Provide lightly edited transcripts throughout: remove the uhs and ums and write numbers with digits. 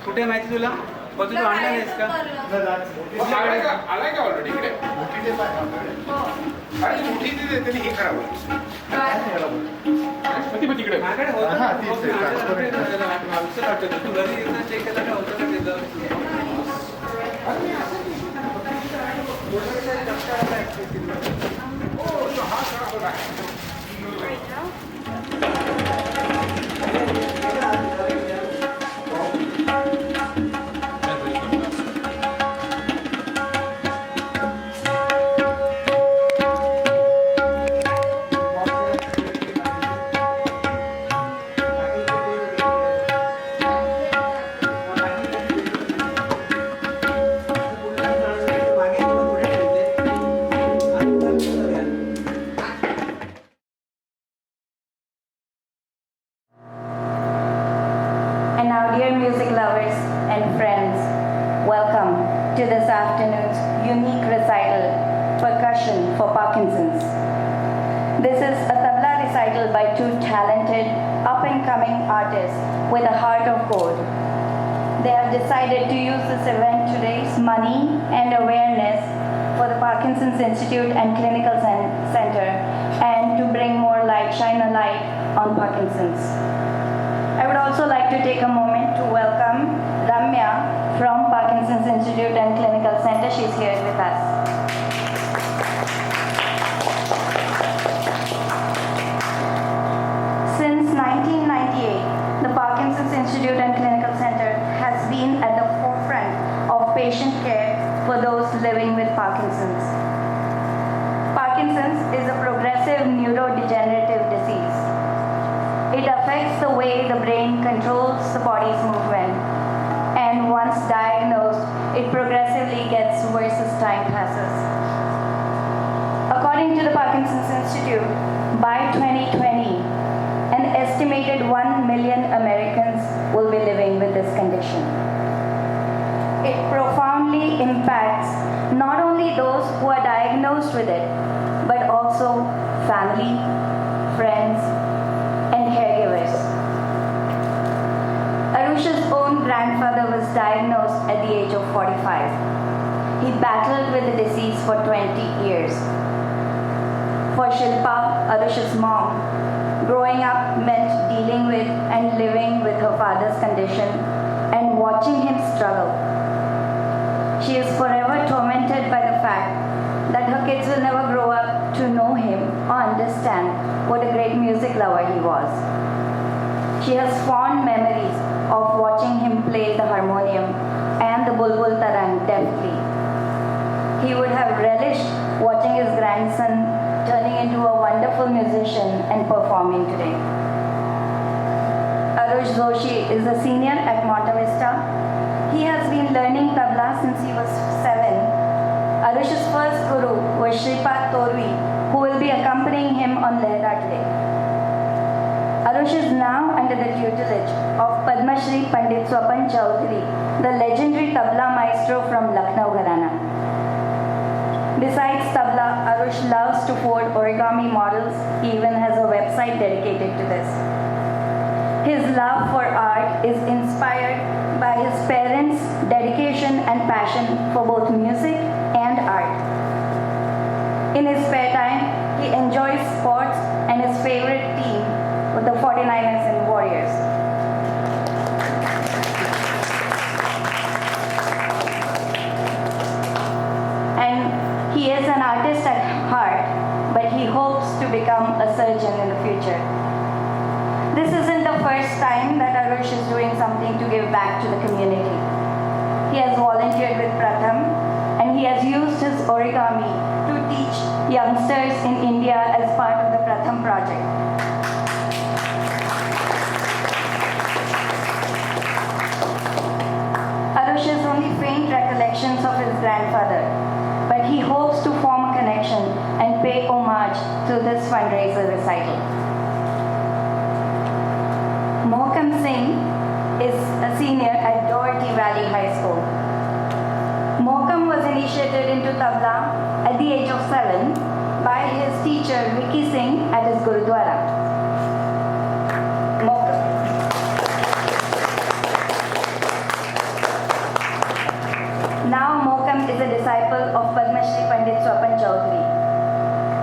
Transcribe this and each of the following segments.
कुठे माहिती तुला तू आणला नाहीस का आलाय का ऑलरेडी इकडे हे खराब तिकडे तू घरी चेक केला का to this afternoon's unique recital, Percussion for Parkinson's. This is a tabla recital by two talented, up-and-coming artists with a heart of gold. They have decided to use this event to raise money and awareness for the Parkinson's Institute and Clinical Center and to bring more light, shine a light on Parkinson's. I would also like to take a moment to welcome Ramya from Parkinson's Institute and Clinical Center. She's here with us. Since 1998, the Parkinson's Institute and Clinical Center has been at the forefront of patient care for those living with Parkinson's. Parkinson's is a progressive neurodegenerative disease. It affects the way the brain controls the body's movement, and once diagnosed, it progressively gets worse as time passes. According to the Parkinson's Institute, by 2020, an estimated 1 million Americans will be living with this condition. It profoundly impacts not only those who are diagnosed with it, but also family, friends, and caregivers. Arush's own grandfather was diagnosed at the age of 45. He battled with the disease for 20 years. For Shilpa, Arush's mom, growing up meant dealing with and living with her father's condition and watching him struggle. She is forever tormented by the fact that her kids will never grow up to know him or understand what a great music lover he was. She has fond memories of watching him play the harmonium and the bulbul tarang deftly. He would have relished watching his grandson turning into a wonderful musician and performing today. Arush Joshi is a senior at Monta Vista. He has been learning tabla since he was 7. Arush's first guru was Shripad Torvi, who will be accompanying him on Lehra today. Arush is now under the tutelage of Padma Shri Pandit Swapan Chaudhary, the legendary tabla maestro from Lucknow Gharana. Besides tabla, Arush loves to fold origami models. He even has a website dedicated to this. His love for art is inspired by his parents' dedication and passion for both music and art. In his spare time, he enjoys sports and his favorite team with the 49ers and Warriors. And he is an artist at heart, but he hopes to become a surgeon in the future. This isn't the first time that Arush is doing something to give back to the community. He has volunteered with Pratham, and he has used his origami to teach youngsters in India as part of the Pratham project. Arush has only faint recollections of his grandfather, but he hopes to form a connection and pay homage to this fundraiser recital. into tabla at the age of 7 by his teacher Vicky Singh at his Gurudwara. Now Mohkm is a disciple of Padma Shri Pandit Swapan Chaudhary.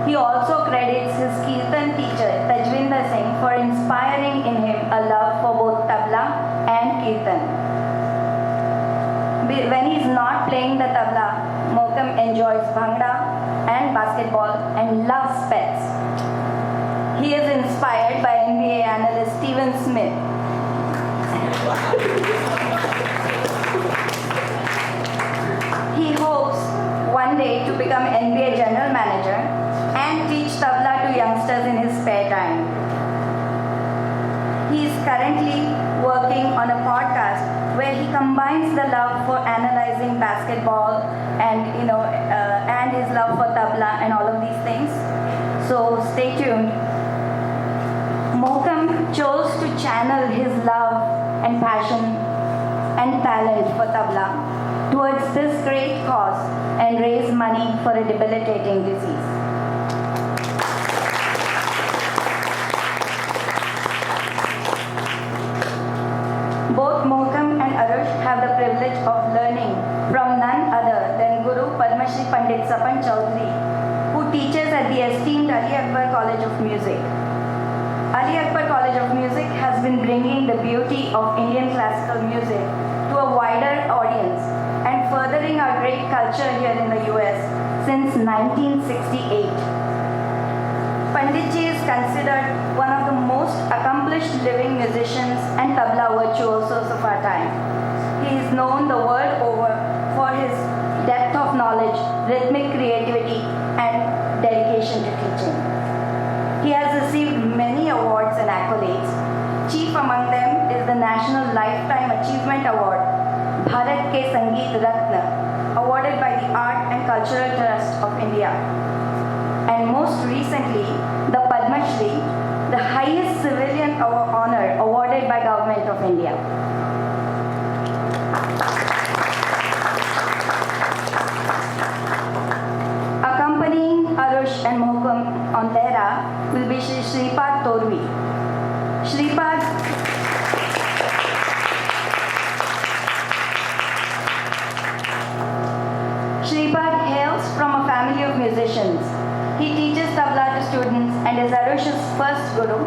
He also credits his Kirtan teacher Tajwinder Singh for inspiring in him a love for both tabla and Kirtan. When he is not playing the tabla, Mohkm enjoys bhangra and basketball and loves pets. He is inspired by NBA analyst Stephen Smith. He hopes one day to become NBA general manager and teach tabla to youngsters in his spare time. He is currently working on a podcast where he combines the love for analyzing basketball and and his love for tabla and all of these things. So stay tuned. Mohkm chose to channel his love and passion and talent for tabla towards this great cause and raise money for a debilitating disease. Both Mohkm and Arush have the privilege of learning from none other than Guru Padma Shri Pandit Swapan Chaudhary, who teaches at the esteemed Ali Akbar College of Music. Ali Akbar College of Music has been bringing the beauty of Indian classical music to a wider audience and furthering our great culture here in the US since 1968. Panditji is considered one of the most accomplished living musicians and tabla virtuosos of our time. He is known the world over for his depth of knowledge, rhythmic creativity, and dedication to teaching. He has received many awards and accolades. Chief among them is the National Lifetime Achievement Award, Bharat Ke Sangeet Ratna, awarded by the Art and Cultural Trust of India. And most recently, the Padma Shri, the highest civilian honor awarded by Government of India. Accompanying Arush and Mohkm on Lehra will be Shri Shripad Torvi. Shripad hails from a family of musicians. He teaches tabla to students and is Arush's first guru.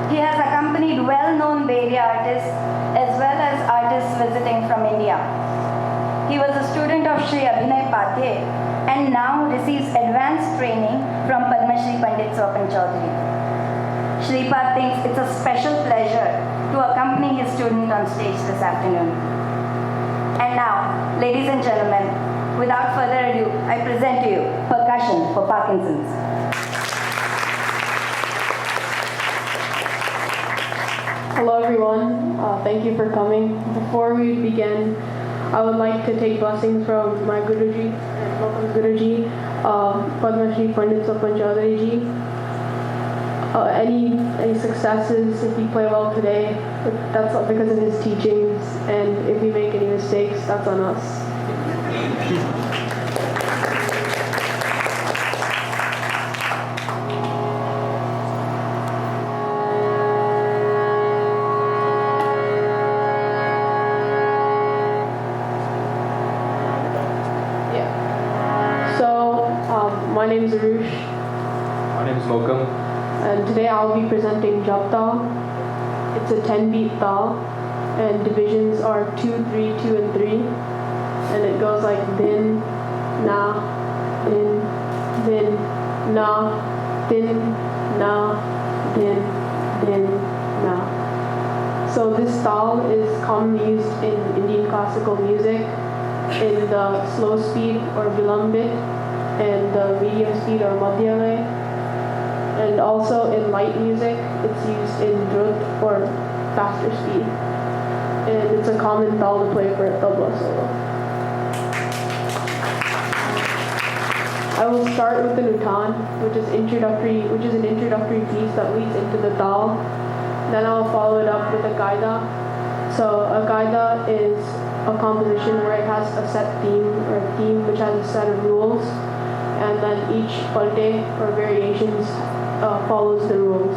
He has accompanied well-known Bay Area artists as well as artists visiting from India. He was a student of Shri and now receives advanced training from Padma Shri Pandit Swapan Chaudhary. Shripad thinks it's a special pleasure to accompany his student on stage this afternoon. And now, ladies and gentlemen, without further ado, I present to you Percussion for Parkinson's. Hello everyone, thank you for coming. Before we begin, I would like to take blessings from my Guruji and Mohkam's Guruji, Padma Shri Pandit Swapan Chaudhary ji. Any successes, if you play well today, that's because of his teachings, and if you make any mistakes, that's on us. My name is Arush. My name is Mohkm. And today I'll be presenting Jap Tal. It's a 10-beat tal, and divisions are 2, 3, 2, and 3. And it goes like din, na, din, na, din, na, din, na. So this tal is commonly used in Indian classical music in the slow speed or vilambit, and the medium speed or madhyale, and also in light music it's used in drut or faster speed, and it's a common tal to play for a tabla solo. I will start with the nutan, which is an introductory piece that leads into the tal. Then I'll follow it up with a gaida. So a gaida is a composition where it has a set theme or a theme which has a set of rules, and then each parte or variations follows the rules.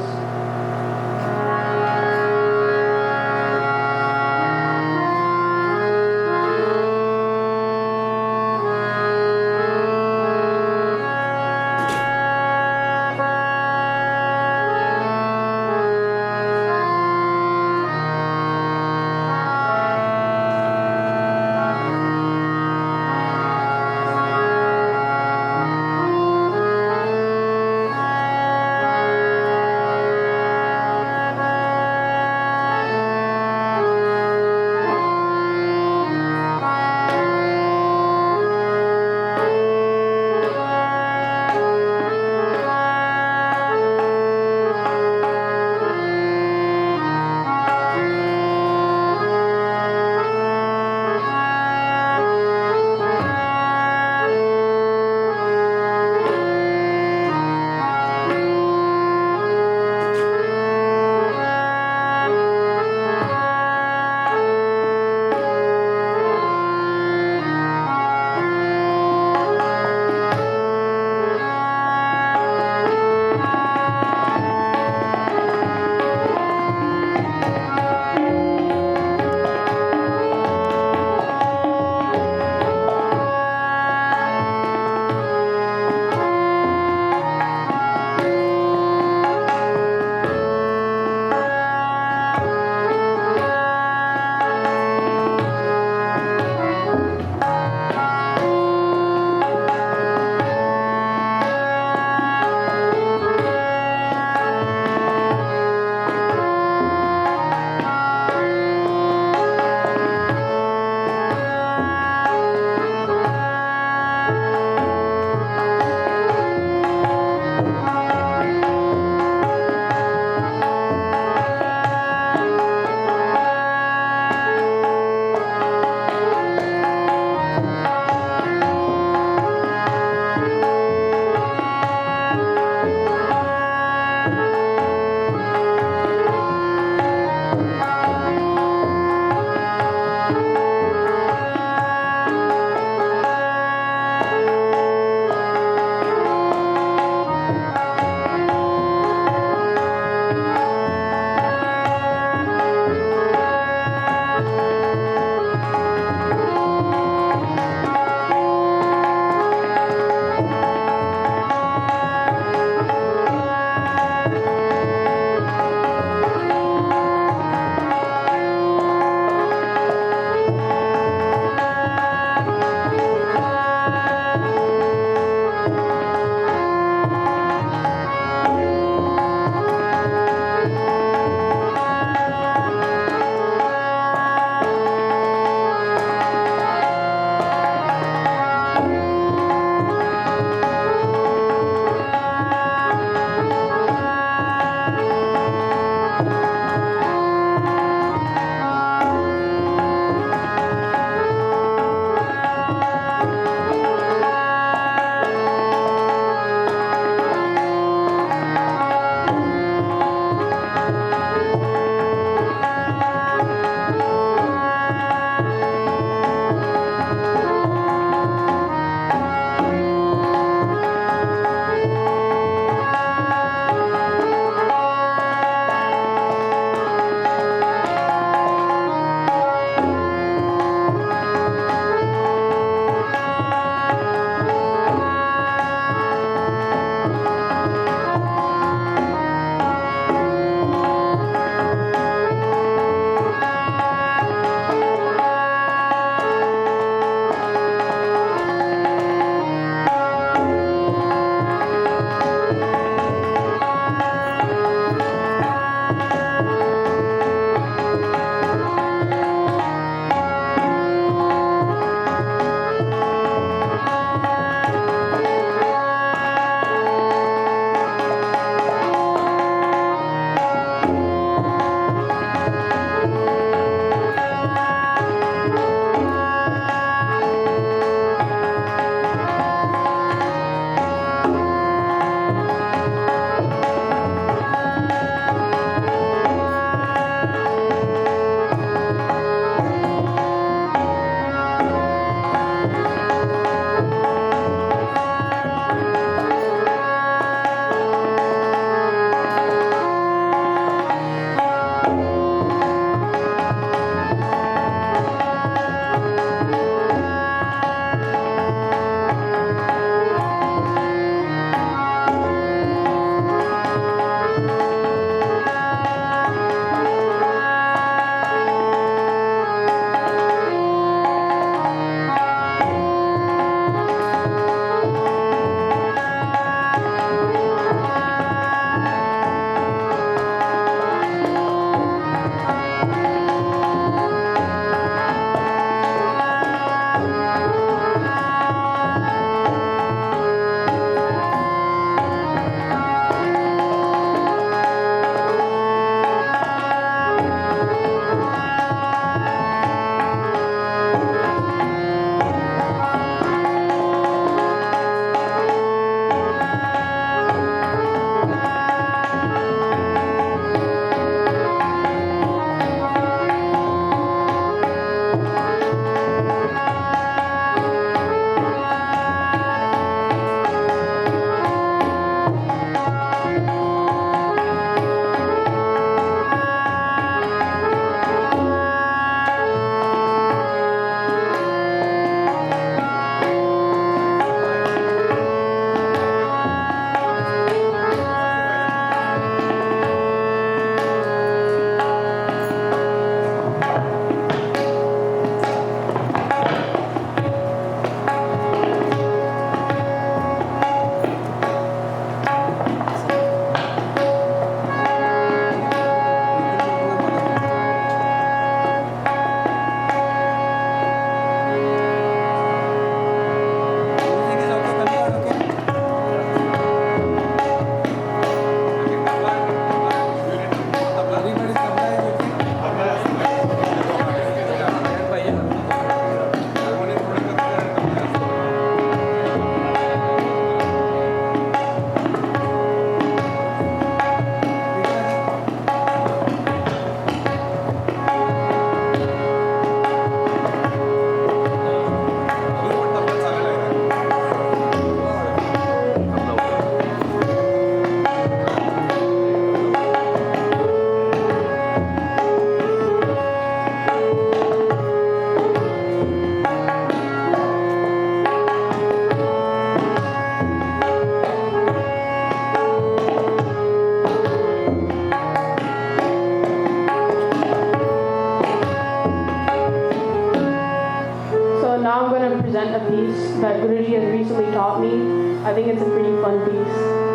that Guruji has recently taught me. I think it's a pretty fun piece.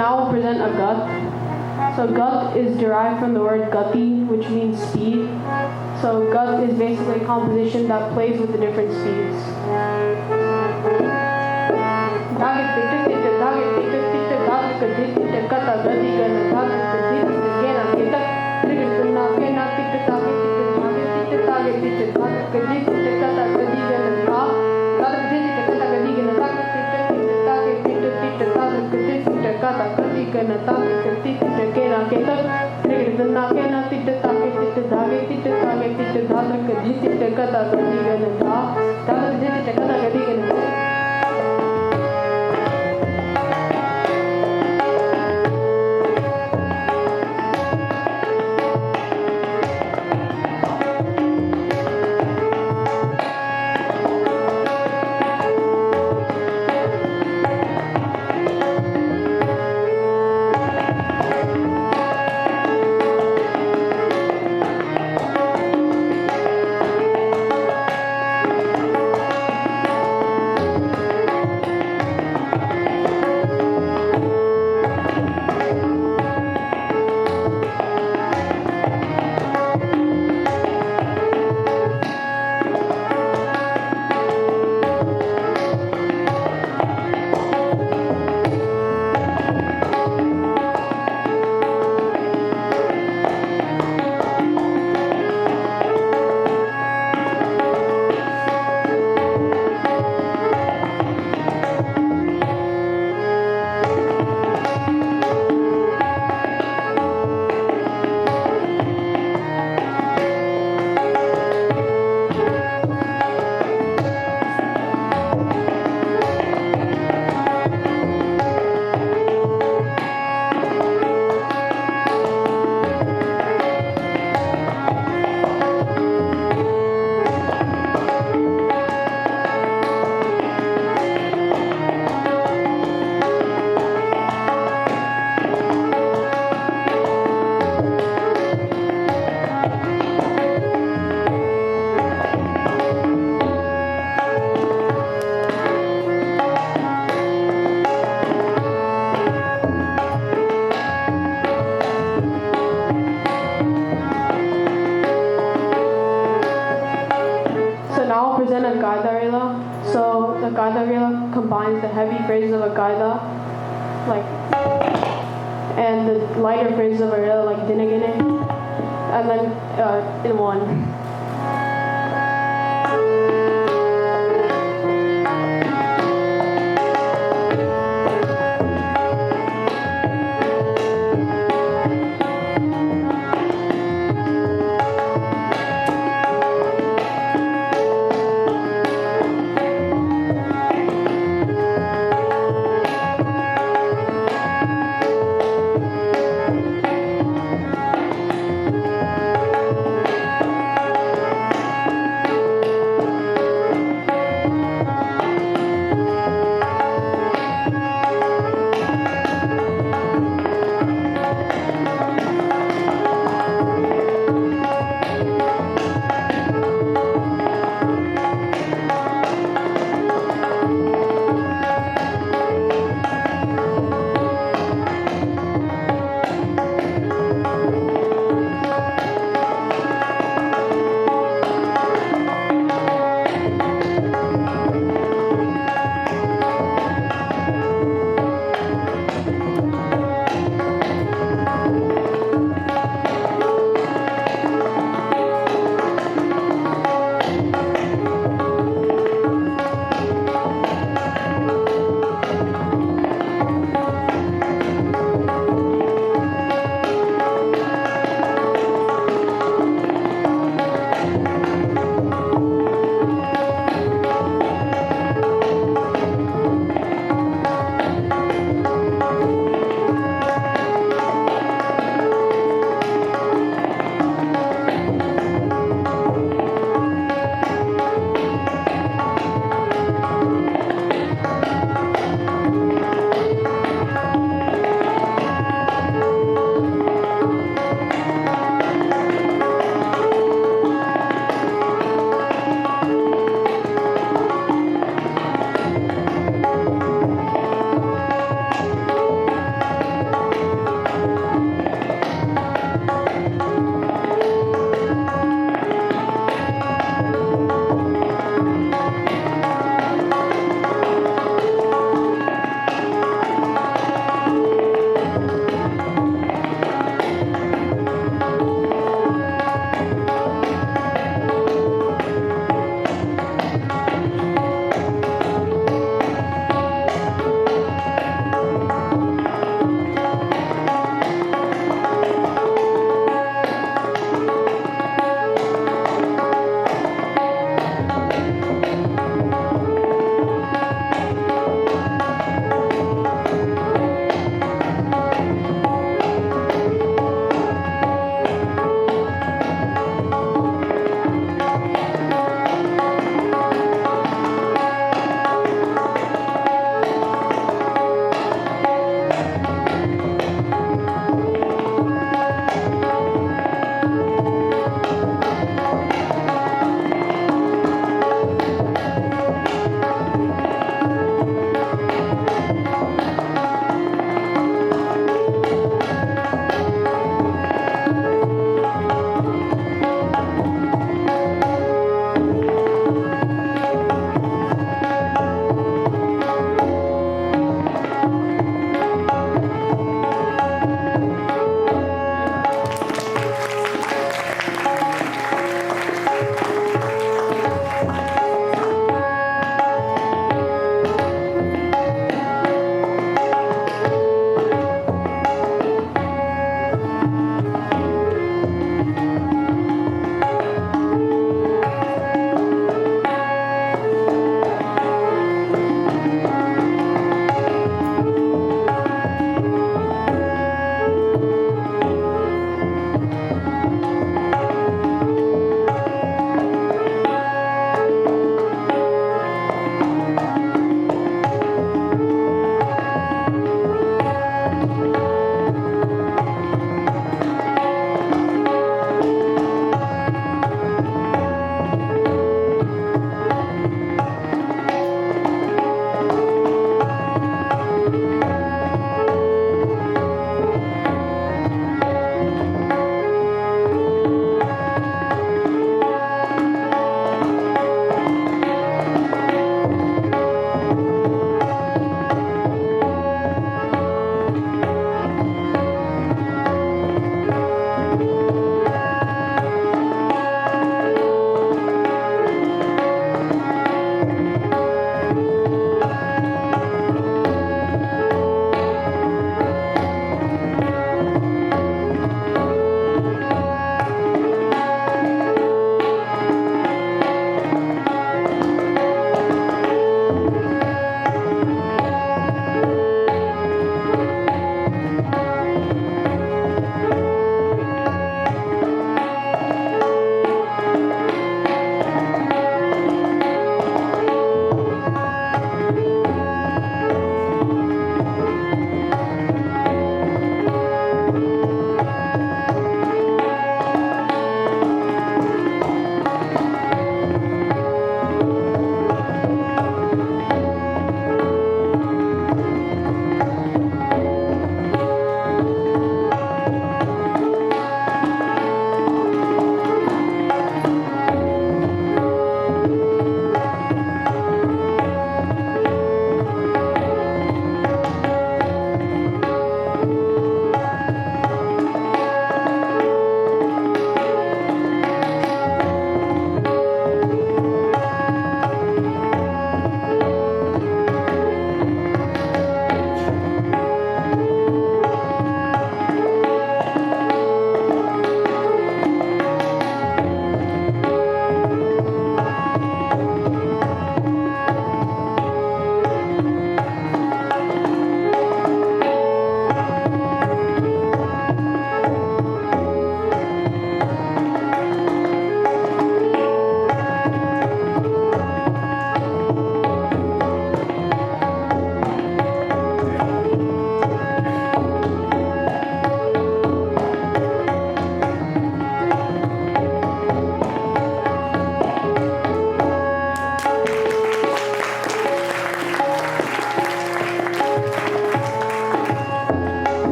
now we'll present a gat. So gat is derived from the word gati, which means speed. So gut is basically a composition that plays with the different speeds. Present a Gaida rila. So the Gaida rila combines the heavy phrases of a Gaida, like, and the lighter phrases of a rila, like dinagine, and then in one.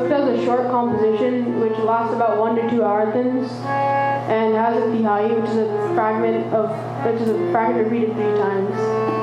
Tukta is a short composition which lasts about 1 to 2 arthans and has a tihai, which is a fragment repeated 3 times.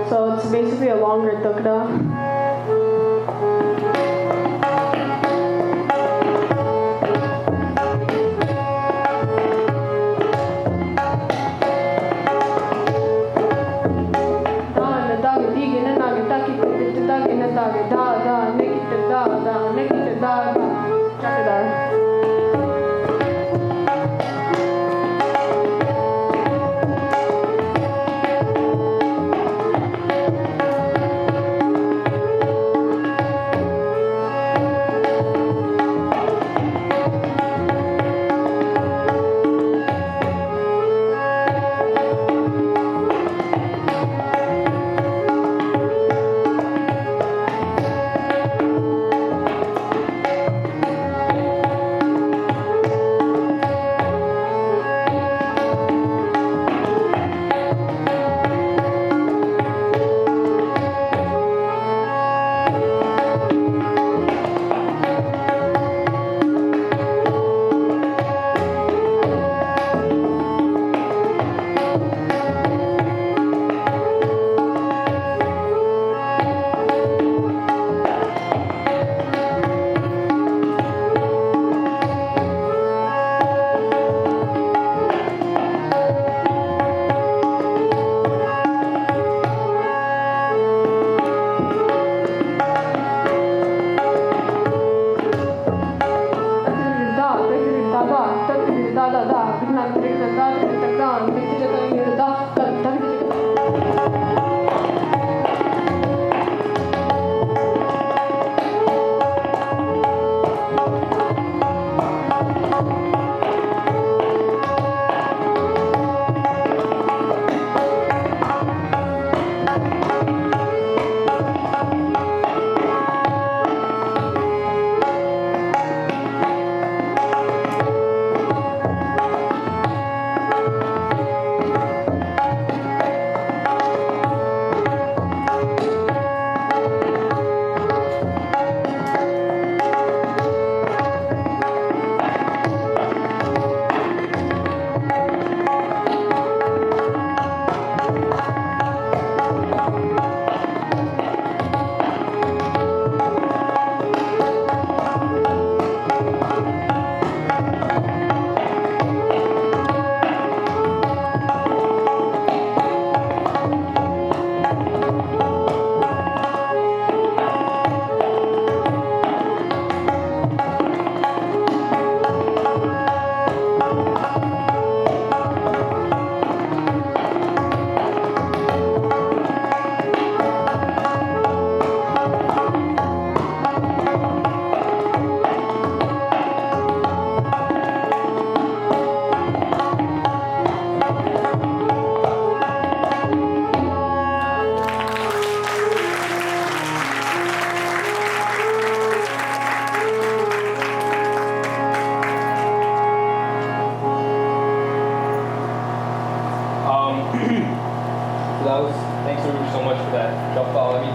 So it's basically a longer tukda.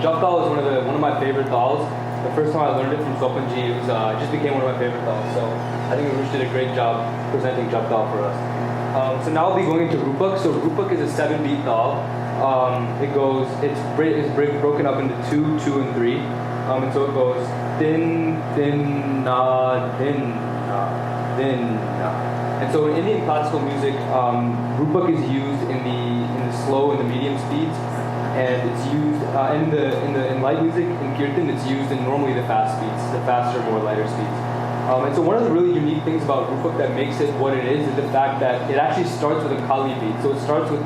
Jap Dal is one of my favorite dals. The first time I learned it from Sopanji, it just became one of my favorite dals. So I think Arush did a great job presenting Jap Dal for us. So now I'll be going into Rupak. So Rupak is a 7-beat dal. It's broken up into 2, 2, and 3. And so it goes din, din, na, din, na, din, na. And so in Indian classical music, Rupak is used in the slow and the medium speeds, and it's used in light music, in kirtan, it's used in normally the fast speeds, the faster, more lighter speeds. And so one of the really unique things about Rupak that makes it what it is the fact that it actually starts with a Kali beat. So it starts with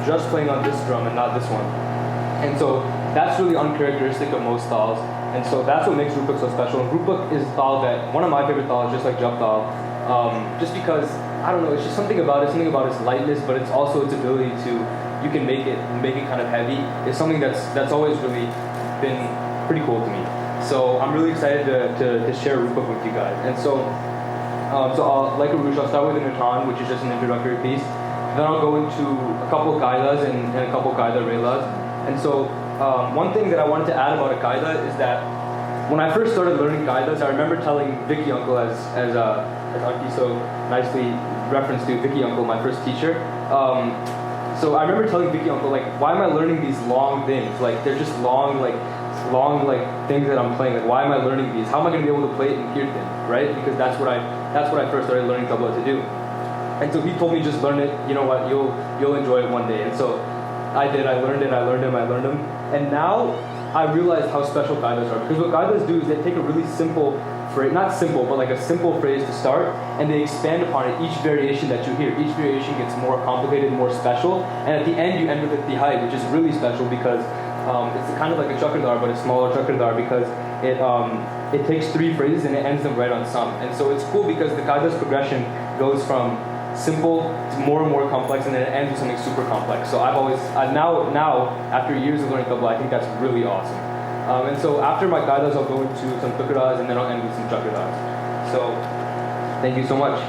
just playing on this drum and not this one. And so that's really uncharacteristic of most dals. And so that's what makes Rupak so special. And Rupak is a dal that, one of my favorite dals, just like Jap Dal, just because, I don't know, it's just something about its lightness, but it's also its ability to, you can make it kind of heavy. It's something that's always really been pretty cool to me. So I'm really excited to share Rupak with you guys. And so like Arush, I'll start with an Natan, which is just an introductory piece. Then I'll go into a couple Kaidas and a couple Kaida Relas. And so one thing that I wanted to add about a Kaida is that when I first started learning Kaidas, I remember telling Vicky Uncle, as Anki so nicely referenced to, Vicky Uncle, my first teacher. So I remember telling Vicky Uncle, like, why am I learning these long things? Like, they're just long things that I'm playing. Like, why am I learning these? How am I going to be able to play it in kirtan, right? Because that's what I first started learning tabla to do. And so he told me, just learn it. You know what? You'll enjoy it one day. And so I did. I learned them. And now I realized how special kaidas are. Because what kaidas do is they take a really simple phrase, not simple, but like a simple phrase to start, and they expand upon it. Each variation that you hear, each variation gets more complicated, more special. And at the end, you end with a tihai, which is really special because it's kind of like a chakradar, but a smaller chakradar, because it takes 3 phrases and it ends them right on some. And so it's cool because the kaida's progression goes from simple to more and more complex, and then it ends with something super complex. So now after years of learning tabla, I think that's really awesome. And so after my kaidas, I'll go into some tukradas, and then I'll end with some chakradas. So thank you so much.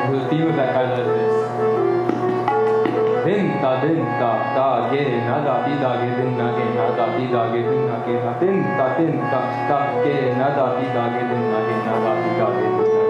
The theme of that kaida is this. Din ta ge na da pi da ge din na ge na da pi da ge din na ge na din ta ge na da pi da ge din na ge na da pi da ge din na ge.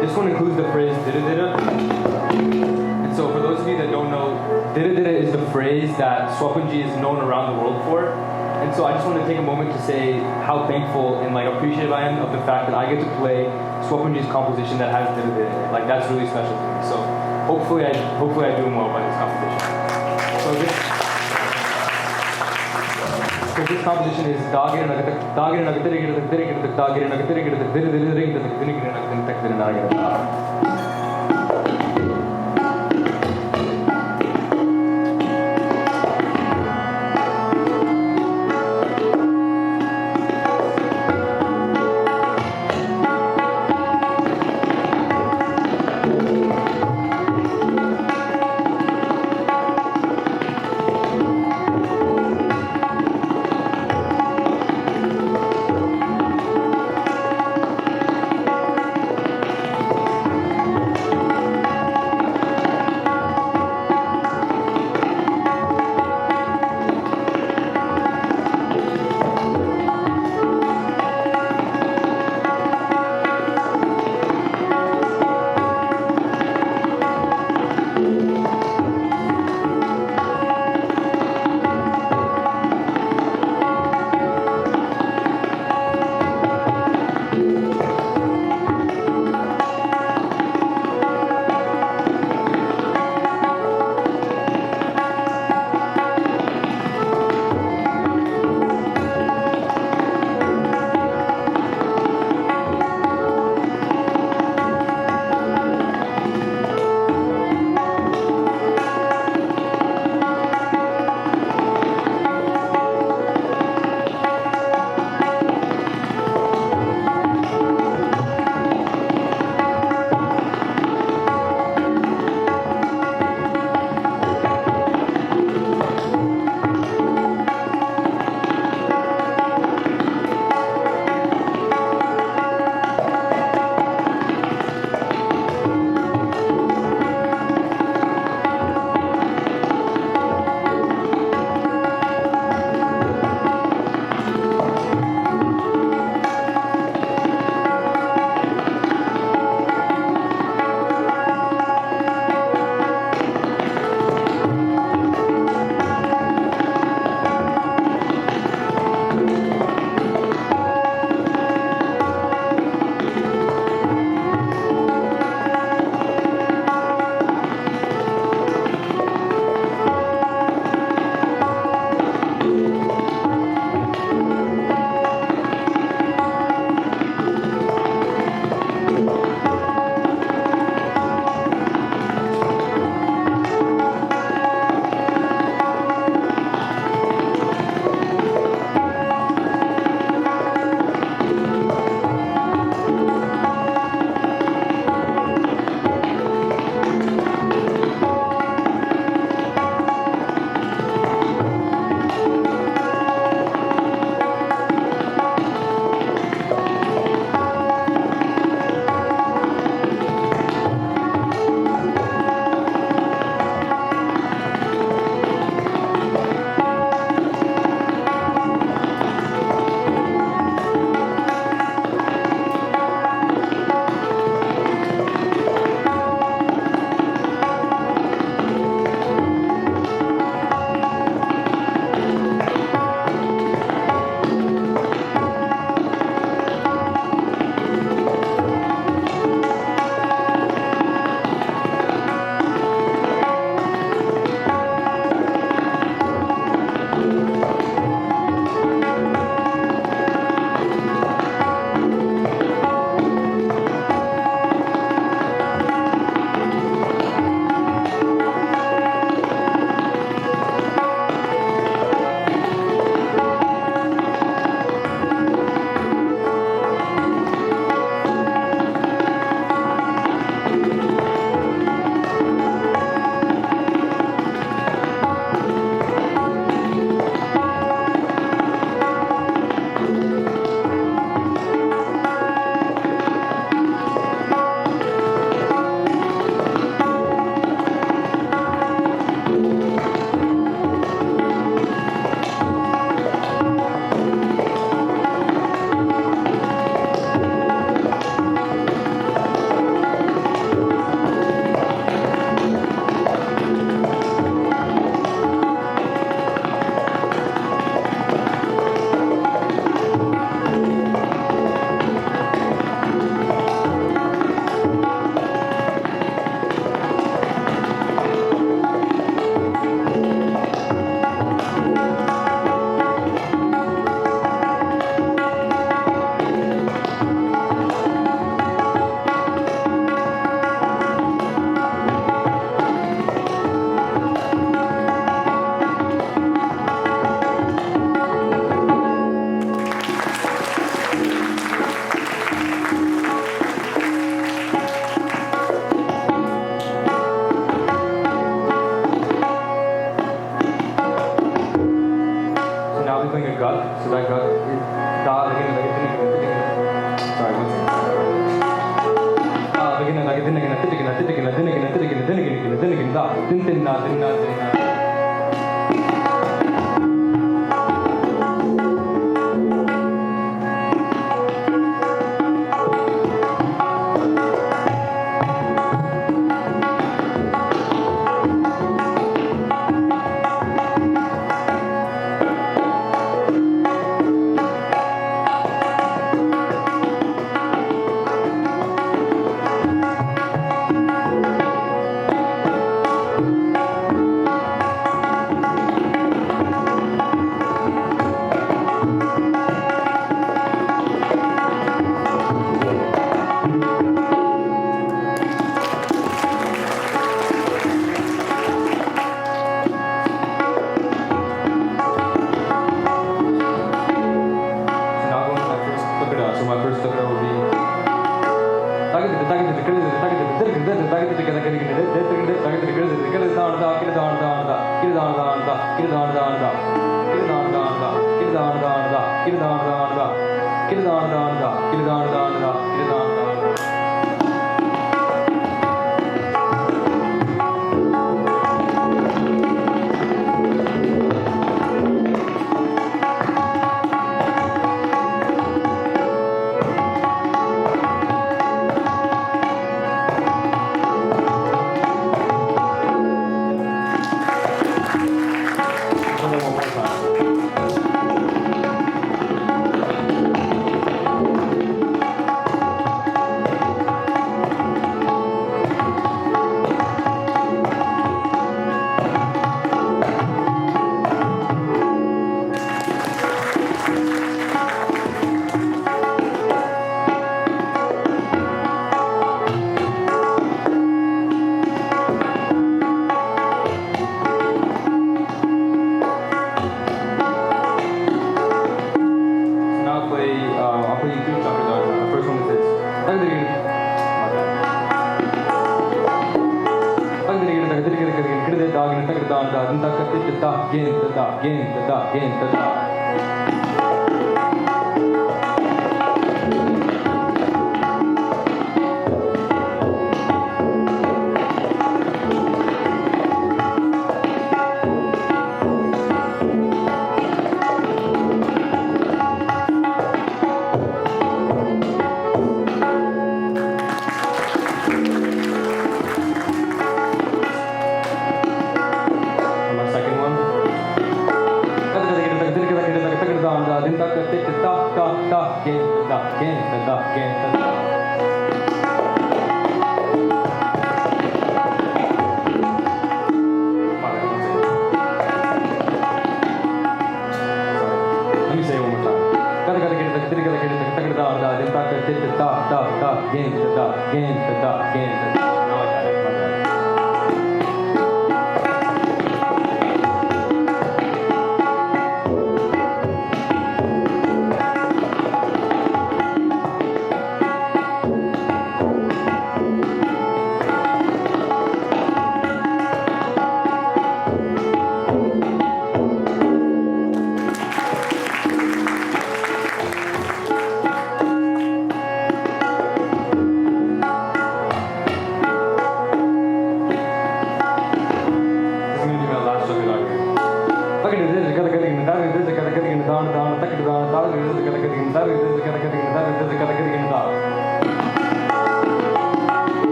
This one includes the phrase dida dida. And so for those of you that don't know, dida dida is the phrase that Swapunji is known around the world for. And so I just want to take a moment to say how thankful and appreciative I am of the fact that I get to play Swapunji's composition that has dida dida. That's really special to me. So hopefully I do well by this composition. So this composition is is playing a gut, so that gut is da again. Sorry, one second. Again,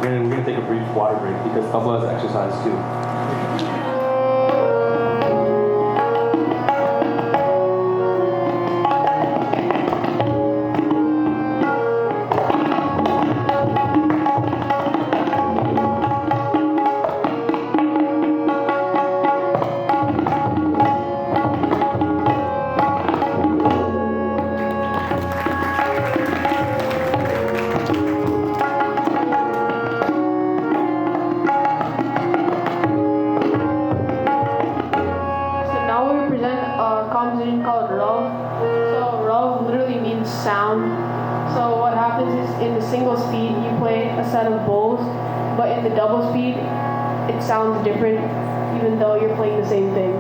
We're going to take a brief water break because Tabla has exercise too. So what happens is in the single speed you play a set of bowls, but in the double speed it sounds different even though you're playing the same thing.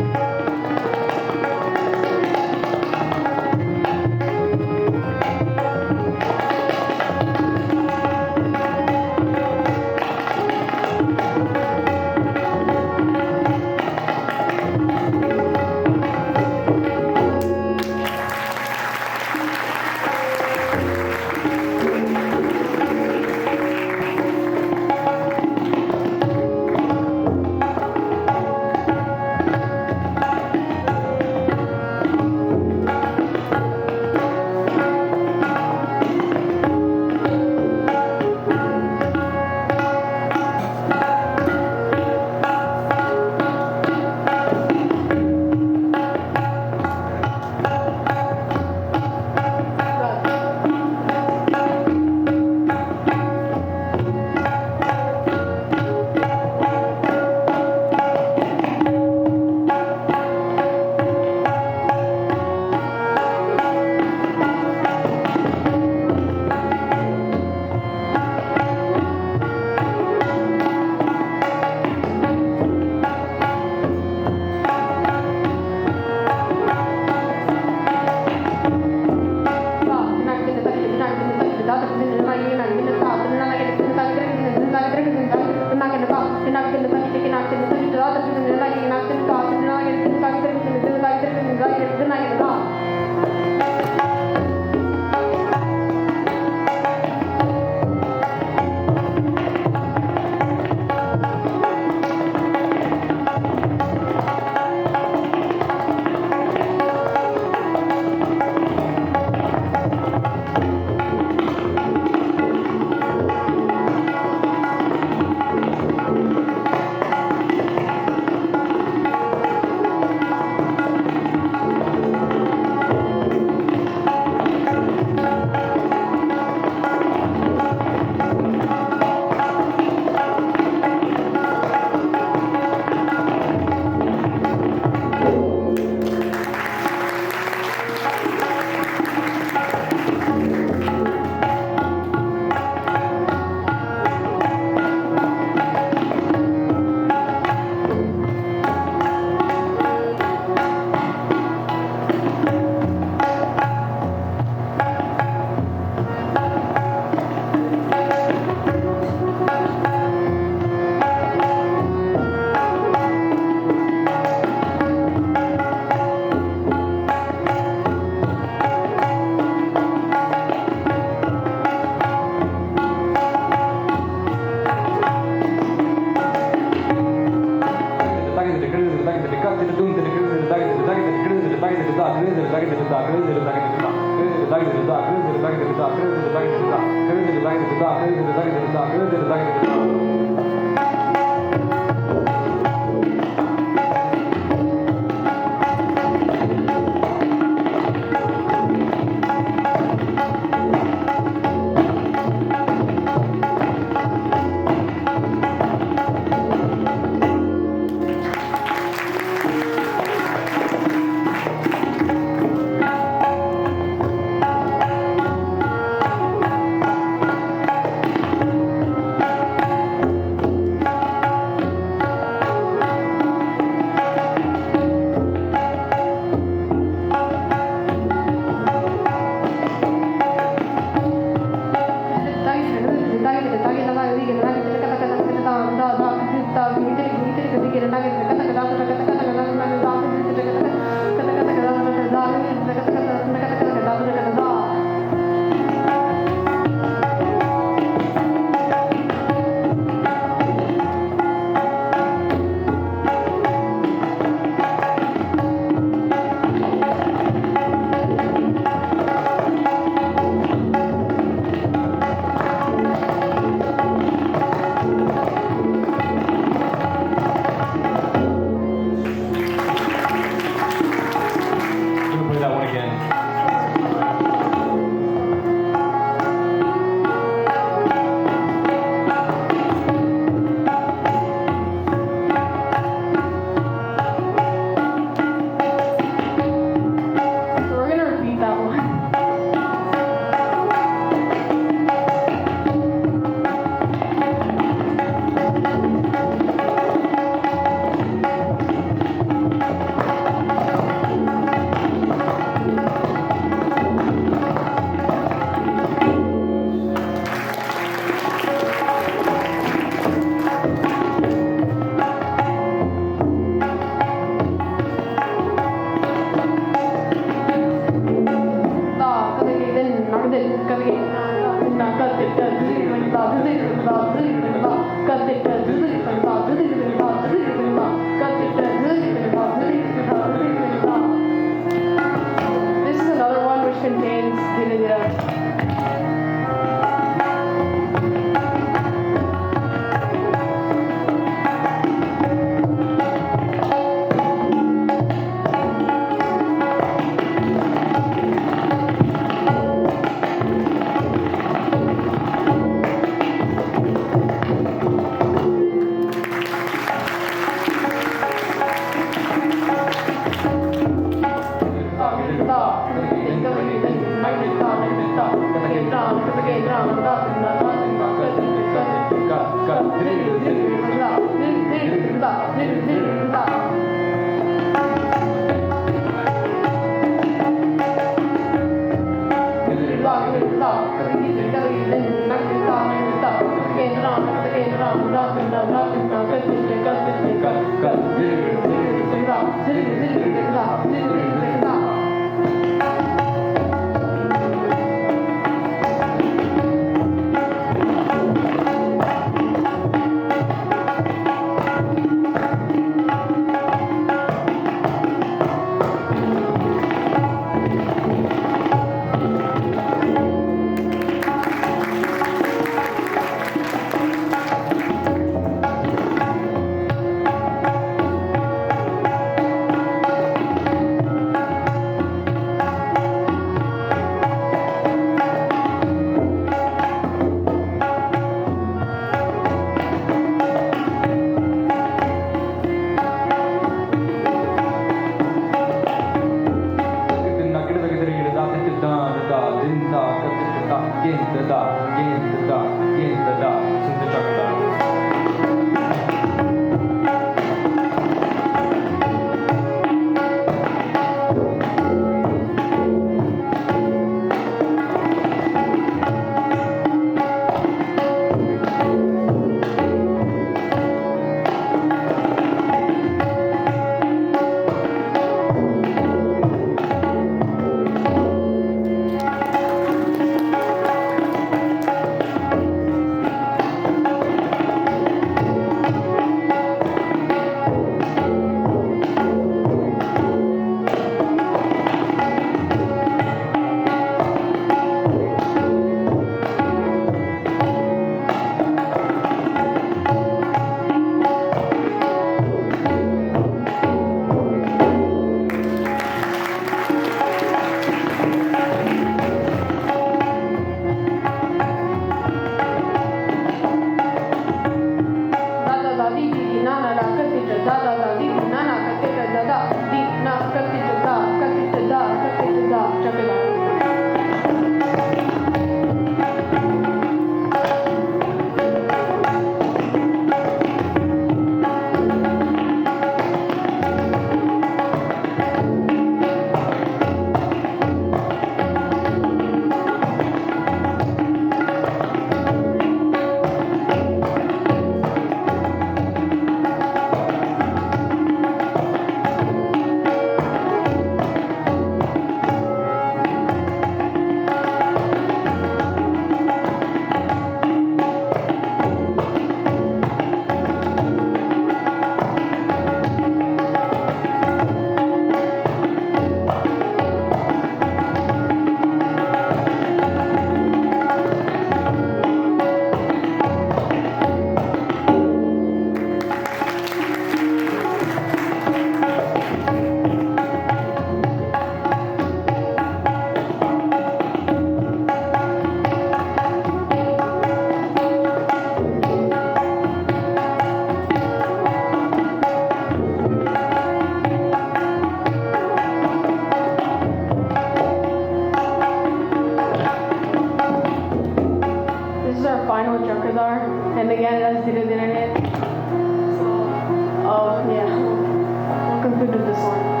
bit of this one.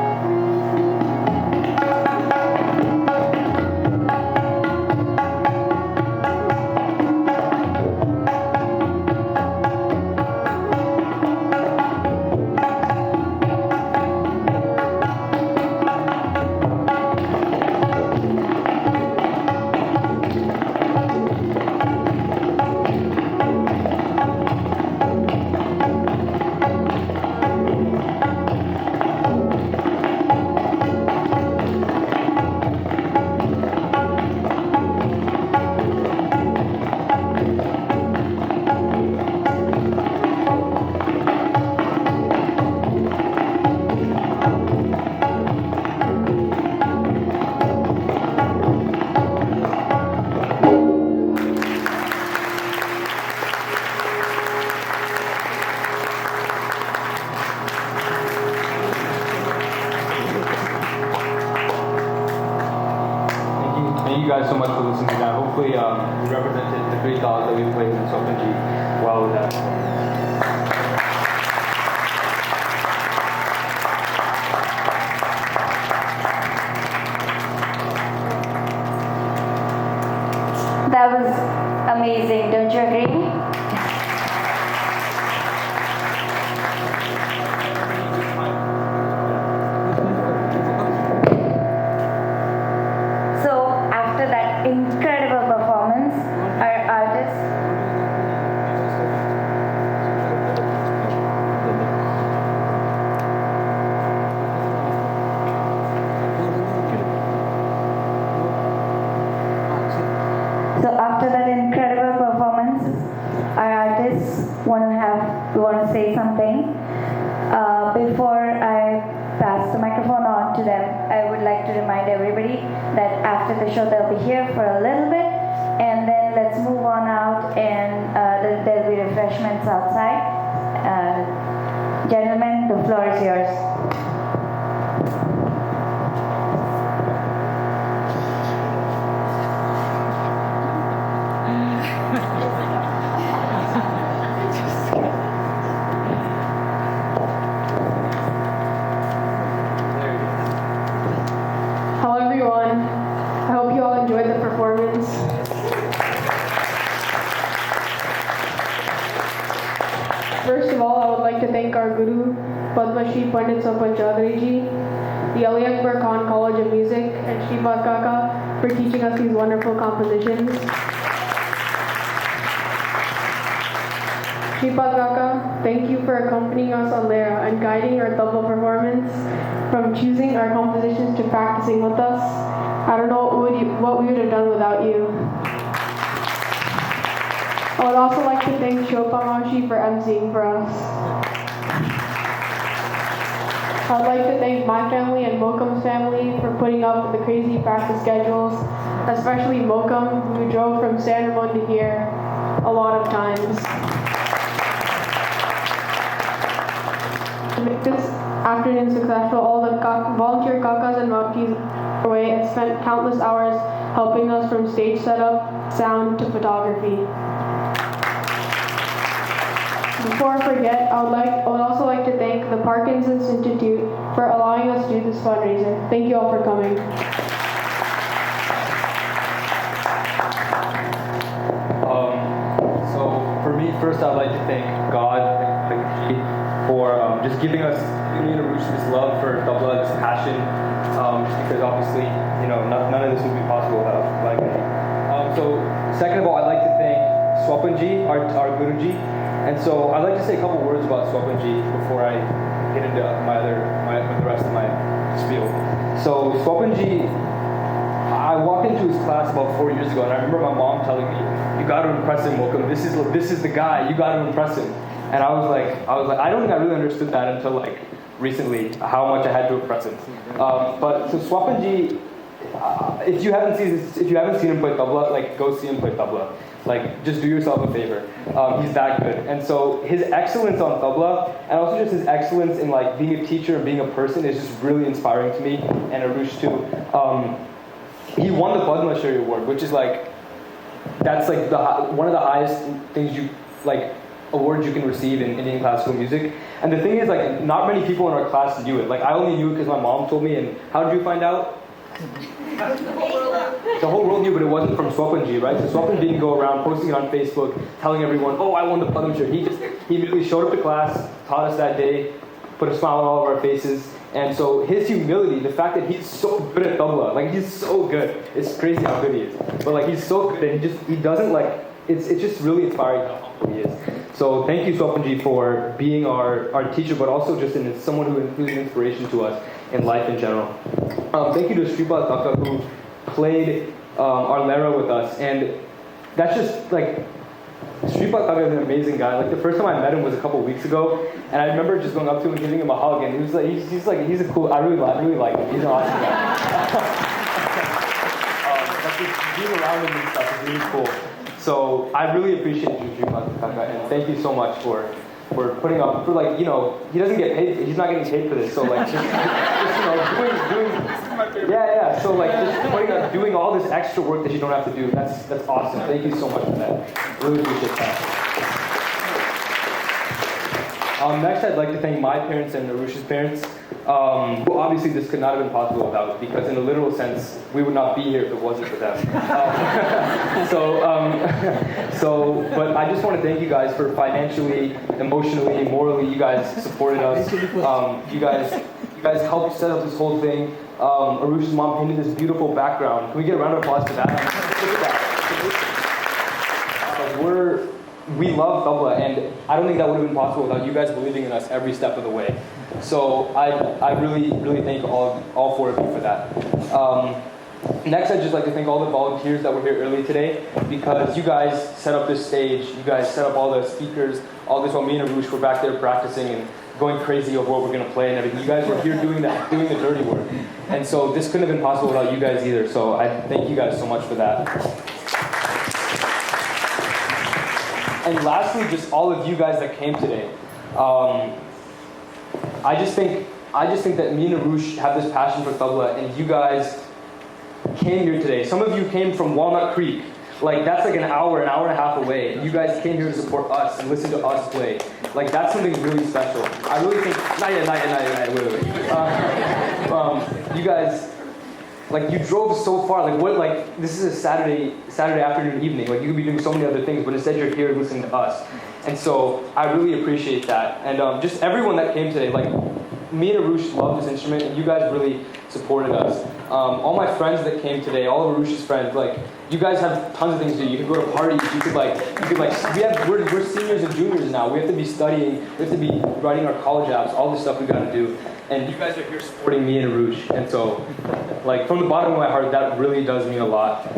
Thank you guys so much for listening to that. Hopefully, we represented the 3 thoughts that we played in Sopanji well with that. That was amazing, don't you agree? So after that incredible performance, our artist want to say something. Before I pass the microphone on to them, I would like to remind everybody that after the show they'll be here for a little bit, and then let's move on out, and there'll be refreshments outside. Gentlemen, the floor is yours. Hello everyone. I hope you all enjoyed the performance. First of all, I would like to thank our Guru, Padma Shri Pandit Sarpanch Chaudhary Ji, the Ali Akbar Khan College of Music, and Shripad Kaka for teaching us these wonderful compositions. Shripad Kaka, thank you for accompanying us on Lehra and guiding our Tabla performance from choosing our compositions to practicing with us. I don't know what we would have done without you. I would also like to thank Shilpa Maushi for emceeing for us. I would like to thank my family and Mohkm's family for putting up with the crazy practice schedules, especially Mohkm, who drove from San Ramon to here a lot of times. To make this afternoon successful, all the volunteer kakas and mautis away and spent countless hours helping us from stage setup, sound to photography. Before I forget, I would also like to thank the Parkinson Institute for allowing us to do this fundraiser. Thank you all for coming. So for me, first I'd like to thank God for just giving me and Arush this love for Tabla, this passion, just because obviously, none of this would be possible without like me. So second of all, I'd like to thank Swapanji, our Guruji. And so I'd like to say a couple words about Swapanji before I get into the rest of my spiel. So Swapanji, I walked into his class about 4 years ago, and I remember my mom telling me, "You got to impress him, Mohkm. This is the guy. You got to impress him." And I was like, I don't think I really understood that until like recently, how much I had to impress him. But so Swapanji, if you haven't seen him play tabla, like go see him play tabla. Like, just do yourself a favor. He's that good. And so his excellence on tabla, and also just his excellence in like being a teacher and being a person is just really inspiring to me, and Arush too. He won the Padma Shri Award, which is like, that's like one of the highest things you, like, awards you can receive in Indian classical music. And the thing is, like, not many people in our class knew it. Like, I only knew it because my mom told me. And how did you find out? The whole world knew, but it wasn't from Swapanji, right? So Swapanji didn't go around posting it on Facebook, telling everyone, "Oh, I won the Padam Shri." He immediately showed up to class, taught us that day, put a smile on all of our faces. And so his humility, the fact that he's so good at tabla, like he's so good, it's crazy how good he is. But like he's so good, and he doesn't like. It's just really inspiring how humble he is. So thank you, Swapanji, for being our teacher, but also just someone who's an inspiration to us in life in general. Thank you to Shripad Kaka, who played our Lehra with us, and that's just like, Shripad Kaka is an amazing guy. Like the first time I met him was a couple weeks ago, and I remember just going up to him and giving him a hug, and he was like, he's a cool. I really like him. He's an awesome guy. Just being around him and stuff is really cool. So I really appreciate you, Shripad Kaka, and thank you so much for putting up, for like, you know, he doesn't get paid, he's not getting paid for this, so like, just you know, doing, yeah, so like, just putting up, doing all this extra work that you don't have to do, that's awesome. Thank you so much for that. Really appreciate that. Next, I'd like to thank my parents and Arush's parents. Who obviously this could not have been possible without, because in a literal sense, we would not be here if it wasn't for them. But I just want to thank you guys for financially, emotionally, morally, you guys supported us. You guys helped set up this whole thing. Arush's mom painted this beautiful background. Can we get a round of applause for that? Look at that. We love tabla, and I don't think that would have been possible without you guys believing in us every step of the way. So I really thank all four of you for that. Next, I'd just like to thank all the volunteers that were here early today, because you guys set up this stage, you guys set up all the speakers, all this while me and Arush were back there practicing and going crazy over what we're going to play and everything. You guys were here doing the dirty work. And so this couldn't have been possible without you guys either. So I thank you guys so much for that. And lastly, just all of you guys that came today. I just think that me and Arush have this passion for tabla, and you guys came here today. Some of you came from Walnut Creek. Like, that's like an hour and a half away. And you guys came here to support us and listen to us play. Like, that's something really special. I really think, not yet, wait. You guys, like, you drove so far. Like, what, like, this is a Saturday afternoon, evening. Like, you could be doing so many other things, but instead you're here listening to us. And so I really appreciate that. And just everyone that came today, like, me and Arush love this instrument, and you guys really supported us. All my friends that came today, all of Arush's friends, like, you guys have tons of things to do. You can go to parties. You could like, we're seniors and juniors now. We have to be studying. We have to be writing our college apps. All this stuff we got to do. And you guys are here supporting me and Arush. And so, like, from the bottom of my heart, that really does mean a lot.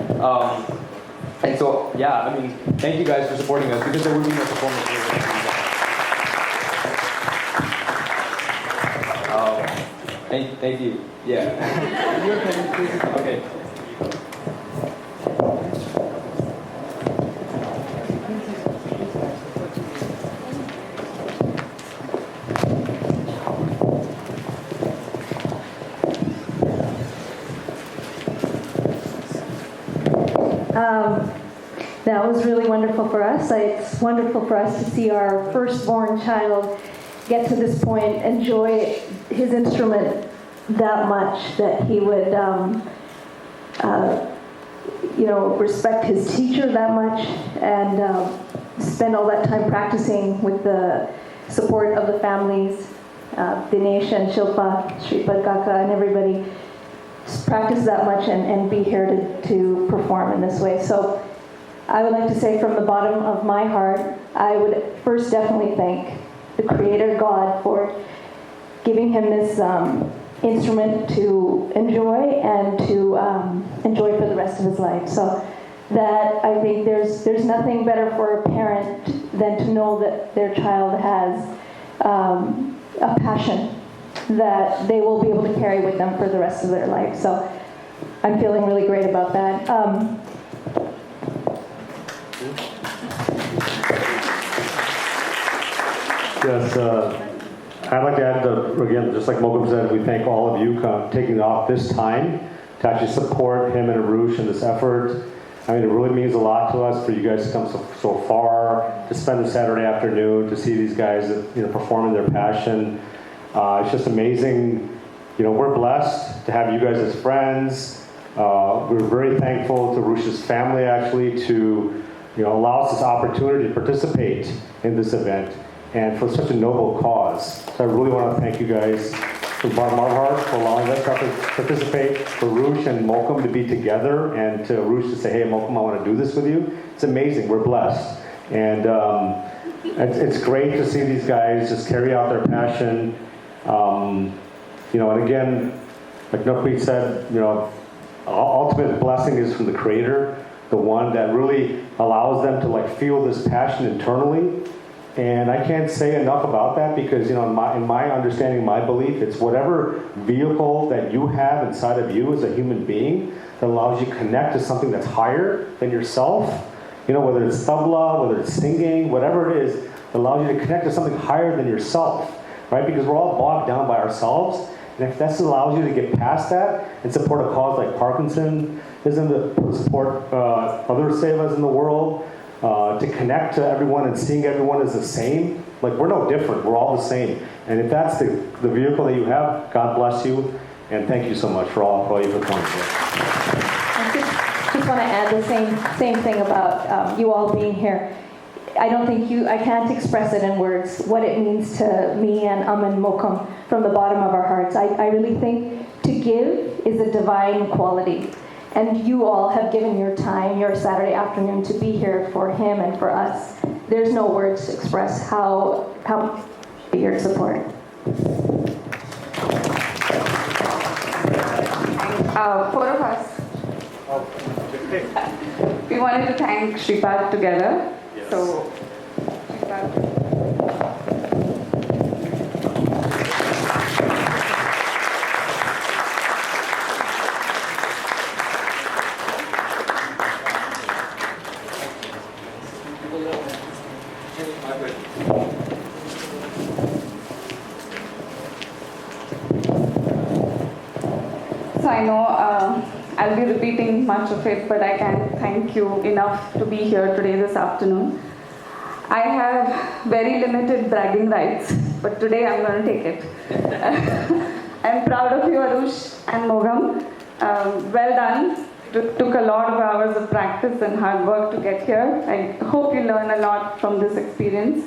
And so, yeah, I mean, thank you guys for supporting us, because there would be no performance here. Thank you. Yeah. Okay. That was really wonderful for us. It's wonderful for us to see our firstborn child get to this point, enjoy his instrument that much, that he would, respect his teacher that much, and spend all that time practicing with the support of the families, Dinesh and Shilpa, Shripad Kaka, and everybody. Practice that much and be here to perform in this way. So I would like to say, from the bottom of my heart, I would first definitely thank the Creator God for giving him this instrument to enjoy and to enjoy for the rest of his life. So that, I think there's nothing better for a parent than to know that their child has a passion that they will be able to carry with them for the rest of their life. So I'm feeling really great about that. Yes, I'd like to add, again, just like Mohkm said, we thank all of you taking off this time to actually support him and Arush in this effort. I mean, it really means a lot to us for you guys to come so far, to spend the Saturday afternoon, to see these guys, performing their passion. It's just amazing. We're blessed to have you guys as friends. We're very thankful to Arush's family, actually, to allow us this opportunity to participate in this event and for such a noble cause. So I really want to thank you guys from the bottom of our heart for allowing us to participate, for Arush and Mohkm to be together, and to Arush to say, hey, Mohkm, I want to do this with you. It's amazing. We're blessed. And it's great to see these guys just carry out their passion. And again, like Nokweet said, ultimate blessing is from the Creator, the one that really allows them to feel this passion internally. And I can't say enough about that because, in my understanding, my belief, it's whatever vehicle that you have inside of you as a human being that allows you to connect to something that's higher than yourself. Whether it's tabla, whether it's singing, whatever it is, it allows you to connect to something higher than yourself, right? Because we're all bogged down by ourselves. And if that allows you to get past that and support a cause like Parkinson, to support other sevas in the world, to connect to everyone and seeing everyone as the same, we're no different, we're all the same. And if that's the vehicle that you have, God bless you, and thank you so much for all you for coming here. I just want to add the same thing about you all being here. I can't express it in words, what it means to me and Mohkm from the bottom of our hearts. I really think to give is a divine quality. And you all have given your time, your Saturday afternoon, to be here for him and for us. There's no words to express how your support. Four of us. We wanted to thank Shripad together. Yes. So, Shripad. So I know I'll be repeating much of it, but I can't thank you enough to be here today this afternoon. I have very limited bragging rights, but today I'm going to take it. I'm proud of you, Arush and Mohkm. Well done. It took a lot of hours of practice and hard work to get here. I hope you learn a lot from this experience.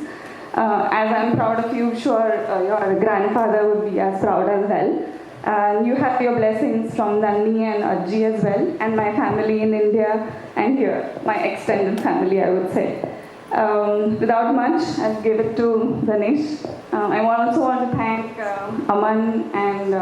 As I'm proud of you, sure your grandfather would be as proud as well. And you have your blessings from Nani and Ajji as well, and my family in India and here, my extended family, I would say. Without much, I'll give it to Ganesh. I also want to thank Aman and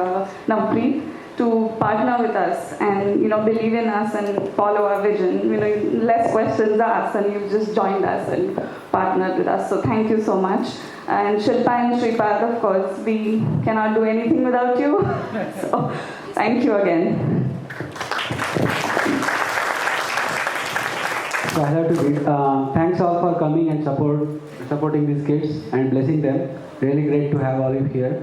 Navpreet to partner with us and believe in us and follow our vision. Less questions asked, and you've just joined us and partnered with us. So thank you so much. And Shilpa and Shripad, of course, we cannot do anything without you. So thank you again. So I have to read. Thanks all for coming and supporting these kids and blessing them. Really great to have all of you here.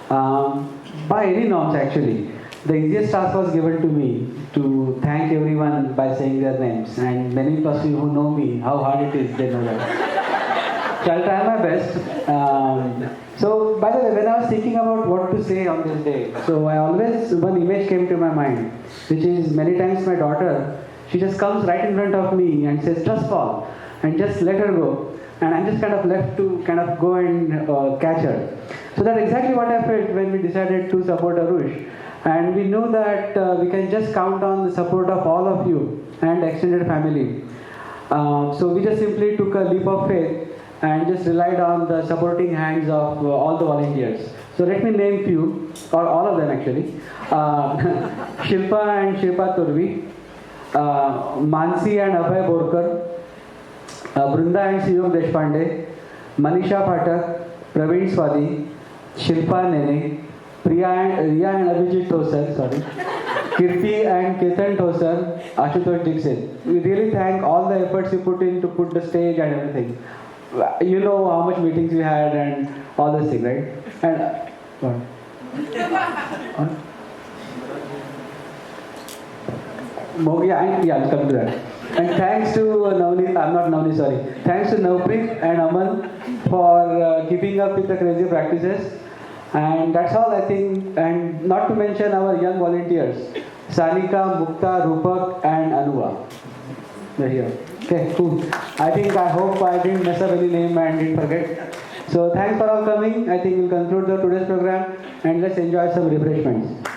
By any norms, actually, the easiest task was given to me to thank everyone by saying their names. And many of you who know me, how hard it is, they know that. So I'll try my best. So by the way, when I was thinking about what to say on this day, so one image came to my mind, which is many times my daughter, she just comes right in front of me and says, "Trust fall," and just let her go. And I'm just kind of left to kind of go and catch her. So that's exactly what I felt when we decided to support Arush. And we knew that we can just count on the support of all of you and extended family. So we just simply took a leap of faith and just relied on the supporting hands of all the volunteers. So let me name few, or all of them actually. Shilpa and Shripad Torvi, Mansi and Abhay Borkar, Brunda and Shivam Deshpande, Manisha Pathak, Praveen Swadi, Shilpa Nene, Riya and Abhijit Tosar, Kirti and Ketan Tosar, Ashutosh Dixit. We really thank all the efforts you put in to put the stage and everything. You know how much meetings we had and all this thing, right? And what? Yeah, I'll come to that. And thanks to Navneet, I'm not Navneet, sorry. Thanks to Navpreet and Aman for keeping up with the crazy practices. And that's all I think. And not to mention our young volunteers, Sanika, Mukta, Rupak and Anuva. They're here. Okay, cool. I hope I didn't mess up any name and didn't forget. So thanks for all coming. I think we'll conclude the today's program and let's enjoy some refreshments.